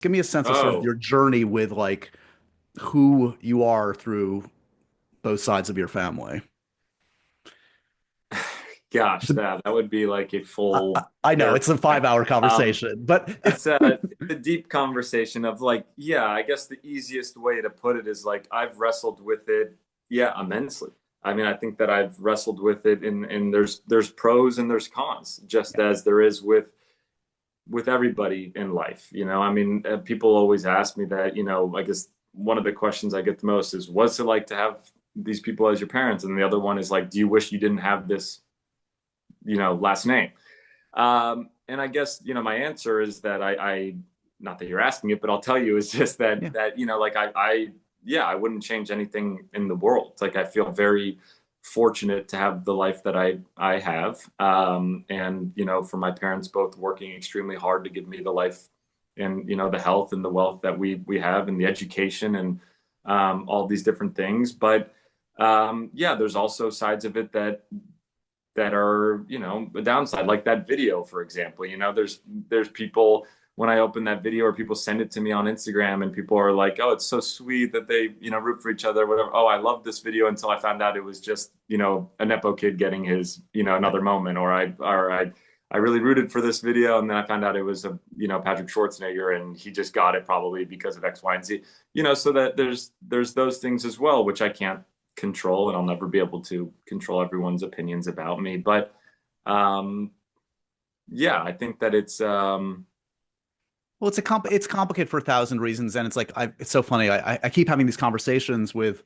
Give me a sense of sort of Oh, your journey with like who you are through both sides of your family. gosh, that would be like a full I know therapy it's a five session. hour conversation, but It's a deep conversation of like, yeah, I guess the easiest way to put it is like I've wrestled with it, yeah, immensely. I mean, I think that I've wrestled with it and there's pros and there's cons, just yeah, as there is with everybody in life. I mean, people always ask me that, I guess one of the questions I get the most is, what's it like to have these people as your parents? And the other one is like, do you wish you didn't have this, last name? And I guess, my answer is that not that you're asking it, but I'll tell you is just yeah. that, like yeah, I wouldn't change anything in the world. Like I feel very fortunate to have the life that I have. And, for my parents both working extremely hard to give me the life and, the health and the wealth that we have and the education and, all these different things. But, yeah, there's also sides of it that are, the downside, like that video, for example. There's people when I open that video or people send it to me on Instagram and people are like, oh, it's so sweet that they, root for each other, whatever. Oh, I love this video until I found out it was just, a Nepo kid getting his, another moment, or I really rooted for this video and then I found out it was Patrick Schwarzenegger and he just got it probably because of X, Y, and Z. So that there's those things as well, which I can't control and I'll never be able to control everyone's opinions about me. But um, yeah, I think that Well, it's complicated for a thousand reasons, and it's like it's so funny. I keep having these conversations with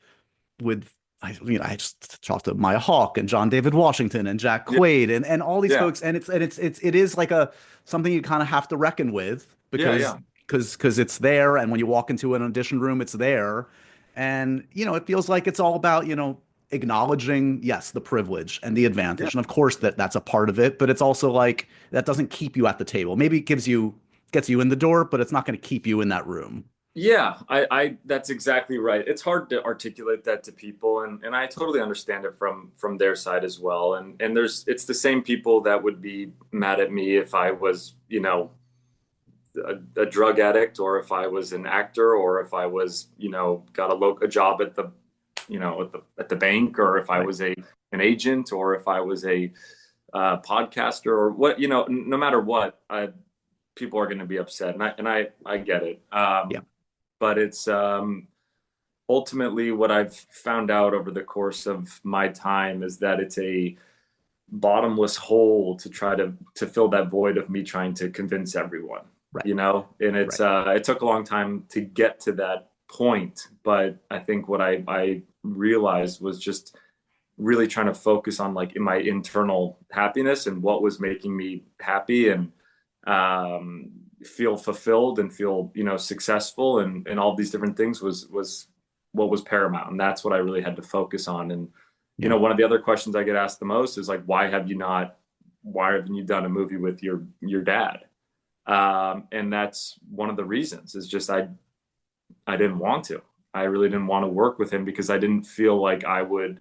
I just talked to Maya Hawke and John David Washington and Jack yeah, Quaid and all these yeah, folks, and it is like a something you kind of have to reckon with yeah, because yeah, it's there, and when you walk into an audition room, it's there, and it feels like it's all about acknowledging, yes, the privilege and the yeah. advantage, and of course that's a part of it, but it's also like that doesn't keep you at the table. Maybe it gets you in the door, but it's not going to keep you in that room. Yeah, that's exactly right. It's hard to articulate that to people, and I totally understand it from their side as well. And it's the same people that would be mad at me if I was, a drug addict, or if I was an actor, or if I was, got a job at the, at the bank, or if I Right. was an agent, or if I was a podcaster, or what, no matter what, people are going to be upset, and I get it. Yeah. But it's ultimately what I've found out over the course of my time is that it's a bottomless hole to try to fill that void of me trying to convince everyone, Right. and Right. it took a long time to get to that point, but I think what I realized was just really trying to focus on like in my internal happiness and what was making me happy and um, feel fulfilled and feel successful and all these different things was what was paramount, and that's what I really had to focus on. And Yeah. one of the other questions I get asked the most is like, why haven't you done a movie with your dad? And that's one of the reasons is just I didn't want to. I really didn't want to work with him because I didn't feel like I would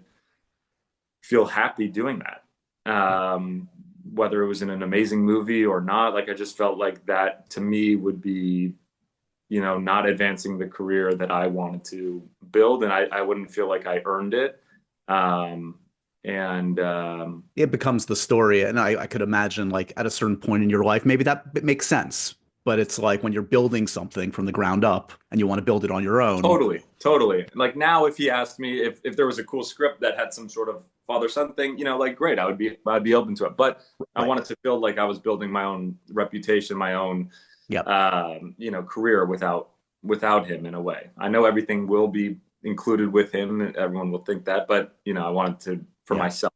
feel happy doing that. Whether it was in an amazing movie or not, like I just felt like that to me would be, not advancing the career that I wanted to build, and I wouldn't feel like I earned it. Um, and It becomes the story. And I could imagine, like, at a certain point in your life, maybe that it makes sense. But it's like when you're building something from the ground up and you want to build it on your own. Totally, totally. Like now, if he asked me if there was a cool script that had some sort of father son thing, like great, I'd be open to it. But I Right. wanted to feel like I was building my own reputation, my own Yep. career without him in a way. I know everything will be included with him. Everyone will think that, but I wanted to for Yeah. myself